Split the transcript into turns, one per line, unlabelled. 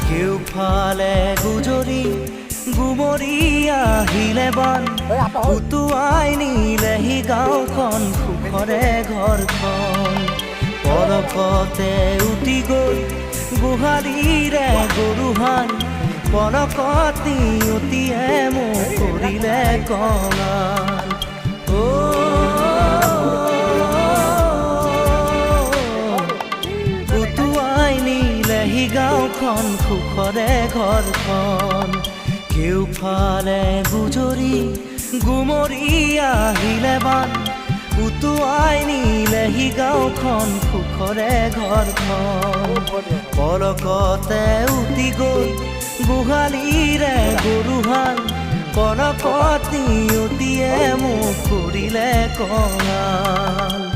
কেউফালে গুজৰি গুমৰি আহিলে বান উটুৱাই নিলেহি গাঁওখন সুখৰে ঘৰখন পলকতে উটি গ'ল গোহালিৰে গৰুহাল পলকত নিয়তিয়ে মোক কৰিলে কঙাল উটুৱাই নিলেহি গাঁওখন সুখৰে ঘৰখন কেউফালে গুজৰি গুমৰি আহিলে বান উটুৱাই নিলেহি গাঁওখন সুখৰে ঘৰখন পলকতে উটি গ'ল গোহালিৰে গৰুহাল পলকত নিয়তিয়ে মোক কৰিলে কঙাল